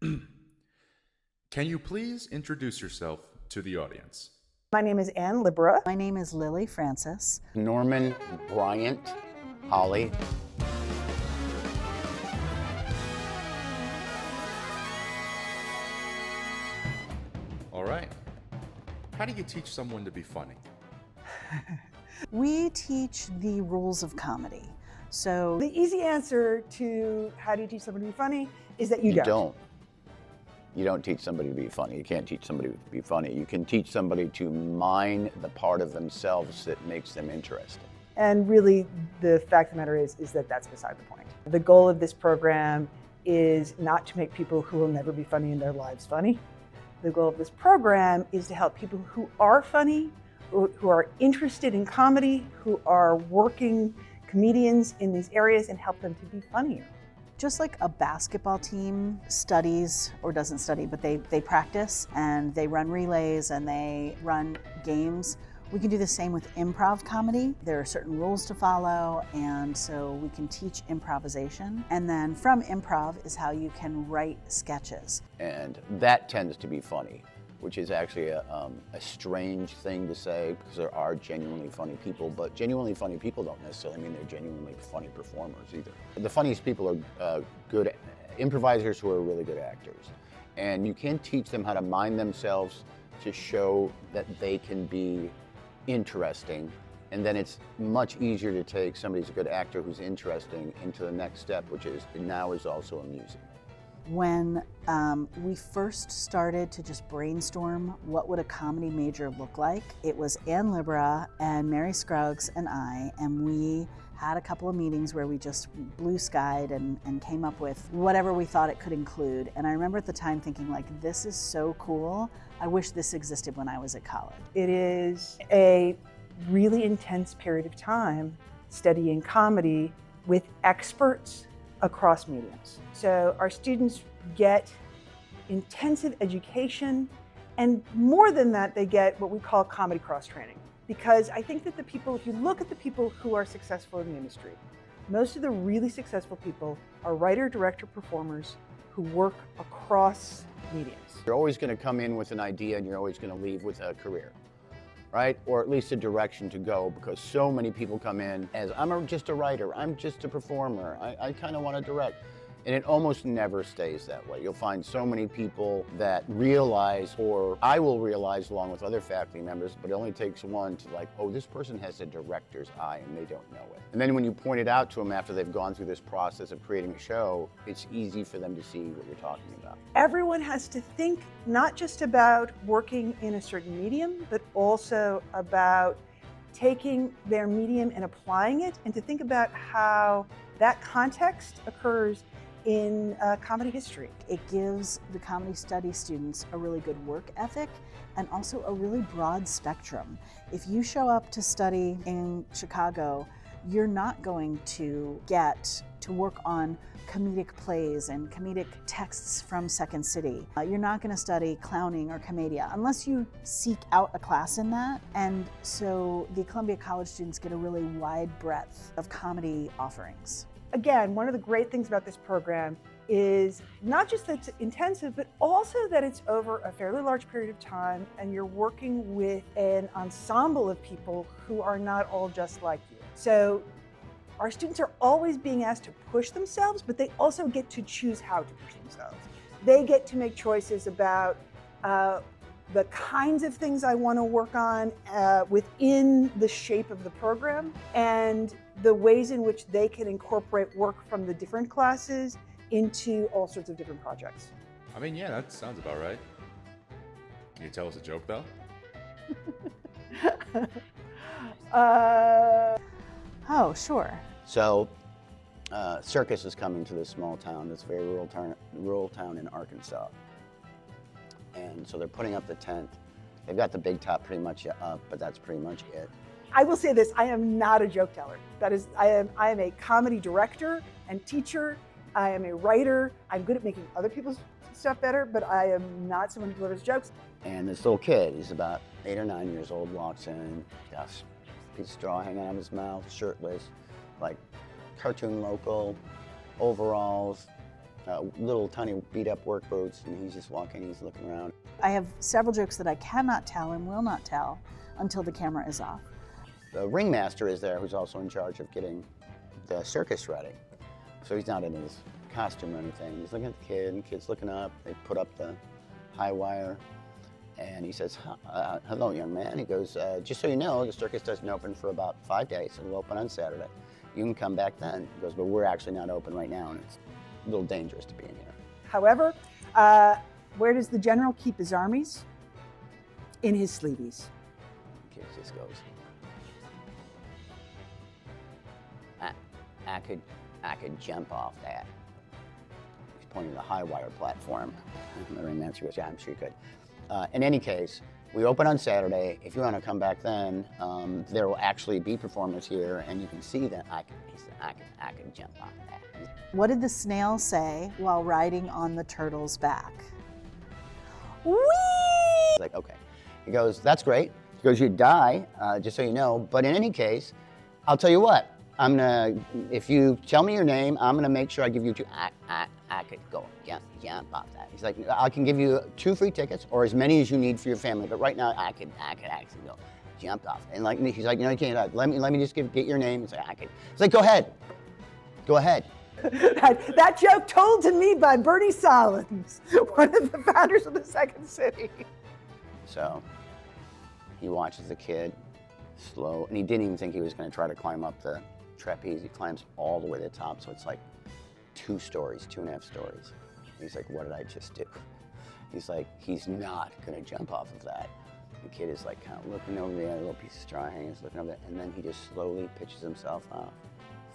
Can you please introduce yourself to the audience? My name is Ann Libera. My name is Lily Francis. Norman Bryant, Holly. All right. How do you teach someone to be funny? We teach the rules of comedy. So The easy answer to how do you teach someone to be funny is that you don't. You don't teach somebody to be funny. You can't teach somebody to be funny. You can teach somebody to mine the part of themselves that makes them interesting. And really, the fact of the matter is that that's beside the point. The goal of this program is not to make people who will never be funny in their lives funny. The goal of this program is to help people who are funny, who are interested in comedy, who are working comedians in these areas, and help them to be funnier. just like a basketball team studies, or doesn't study, but they practice and they run relays and they run games, we can do the same with improv comedy. There are certain rules to follow, and so we can teach improvisation. And then from improv is how you can write sketches. And that tends to be funny, which is actually a strange thing to say, because there are genuinely funny people, but genuinely funny people don't necessarily mean they're genuinely funny performers either. The funniest people are good improvisers who are really good actors. And you can teach them how to mind themselves to show that they can be interesting, and then it's much easier to take somebody who's a good actor who's interesting into the next step, which is now is also amusing. When we first started to just brainstorm what would a comedy major look like, it was Ann Libera and Mary Scruggs and I, and we had a couple of meetings where we just blue skied and came up with whatever we thought it could include. And I remember at the time thinking, like, this is so cool. I wish this existed when I was at college. It is a really intense period of time studying comedy with experts across mediums. So our students get intensive education, and more than that, they get what we call comedy cross training. Because I think that the people, if you look at the people who are successful in the industry, most of the really successful people are writer, director, performers who work across mediums. You're always going to come in with an idea, and you're always going to leave with a career, right? Or at least a direction to go, because so many people come in as, just a writer, I'm just a performer, I kind of want to direct. And it almost never stays that way. You'll find so many people that realize, or I will realize along with other faculty members, but it only takes one to like, oh, this person has a director's eye and they don't know it. And then when you point it out to them after they've gone through this process of creating a show, it's easy for them to see what you're talking about. Everyone has to think not just about working in a certain medium, but also about taking their medium and applying it, and to think about how that context occurs in comedy history. It gives the comedy studies students a really good work ethic and also a really broad spectrum. If you show up to study in Chicago, you're not going to get to work on comedic plays and comedic texts from Second City. You're not going to study clowning or commedia unless you seek out a class in that. And so the Columbia College students get a really wide breadth of comedy offerings. Again, one of the great things about this program is not just that it's intensive, but also that it's over a fairly large period of time, and you're working with an ensemble of people who are not all just like you. So our students are always being asked to push themselves, but they also get to choose how to push themselves. They get to make choices about the kinds of things I want to work on within the shape of the program, and the ways in which they can incorporate work from the different classes into all sorts of different projects. I mean, yeah, that sounds about right. Can you tell us a joke, though? Oh, sure. So, circus is coming to this small town, this very rural town in Arkansas. And so they're putting up the tent. They've got the big top pretty much up, but that's pretty much it. I will say this, I am not a joke teller. That is, I am a comedy director and teacher. I am a writer. I'm good at making other people's stuff better, but I am not someone who delivers jokes. And this little kid, he's about 8 or 9 years old, walks in, got a piece of straw hanging out of his mouth, shirtless, like cartoon local, overalls, Little tiny beat up work boots, and he's just walking, he's looking around. I have several jokes that I cannot tell and will not tell until the camera is off. The ringmaster is there, who's also in charge of getting the circus ready. So he's not in his costume or anything. He's looking at the kid, and the kid's looking up. They put up the high wire, and he says, hello, young man. He goes, just so you know, the circus doesn't open for about 5 days. It'll open on Saturday. You can come back then. He goes, but we're actually not open right now, and it's a little dangerous to be in here. However, where does the general keep his armies? In his sleeveys. The kid just goes, I could jump off that. He's pointing to the high wire platform. And the ringmaster goes, yeah, I'm sure you could. In any case, we open on Saturday. If you want to come back then, there will actually be performers here, and you can see that I can jump off that. What did the snail say while riding on the turtle's back? Whee! He's like, okay. He goes, that's great. He goes, you'd die, just so you know. But in any case, I'll tell you what. If you tell me your name, I'm gonna make sure I give you I could go jump off that. He's like, I can give you 2 free tickets or as many as you need for your family, but right now I could actually go jump off. And like he's like, no, you can't. Let me just get your name. He's like, I could. He's like, go ahead. That joke told to me by Bernie Solins, one of the founders of the Second City. So he watches the kid slow, and he didn't even think he was gonna try to climb up the trapeze. He climbs all the way to the top, so it's like 2 stories, 2.5 stories. He's like, what did I just do? He's like, he's not gonna jump off of that. The kid is like kind of looking over there, a little piece of straw hanging, he's looking over there, and then he just slowly pitches himself off,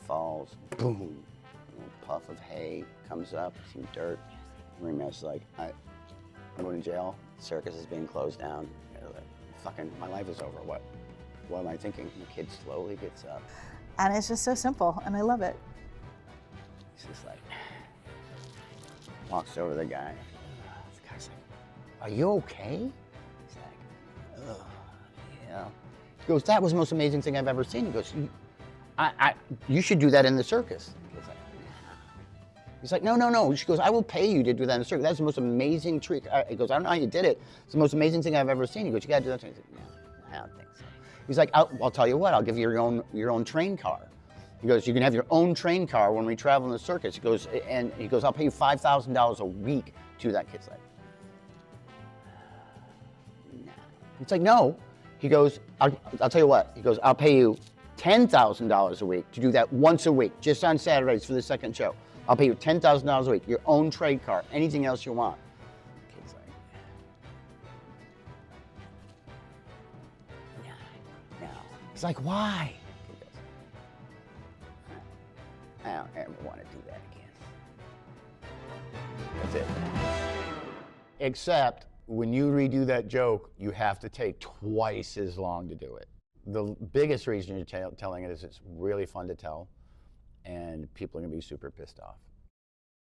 falls, boom. A little puff of hay comes up, some dirt. The ringmaster's like, I'm going to jail. The circus is being closed down. You know, fucking, my life is over. What am I thinking? And the kid slowly gets up. And it's just so simple, and I love it. He's just like, walks over to the guy. The guy's like, are you okay? He's like, ugh, yeah. He goes, that was the most amazing thing I've ever seen. He goes, you should do that in the circus. He's like, no. She goes, I will pay you to do that in the circus. That's the most amazing trick. He goes, I don't know how you did it. It's the most amazing thing I've ever seen. He goes, you gotta do that. He's like, no, I don't think so. He's like, I'll tell you what, I'll give you your own train car. He goes, you can have your own train car when we travel in the circus. He goes, I'll pay you $5,000 a week to do that. Kid's like, no. It's like, no. He goes, I'll tell you what. He goes, I'll pay you $10,000 a week to do that once a week, just on Saturdays for the second show. I'll pay you $10,000 a week, your own trade car, anything else you want. The kid's like, no. He's like, why? He goes, I don't ever want to do that again. That's it. Except when you redo that joke, you have to take twice as long to do it. The biggest reason you're telling it is it's really fun to tell, and people are going to be super pissed off.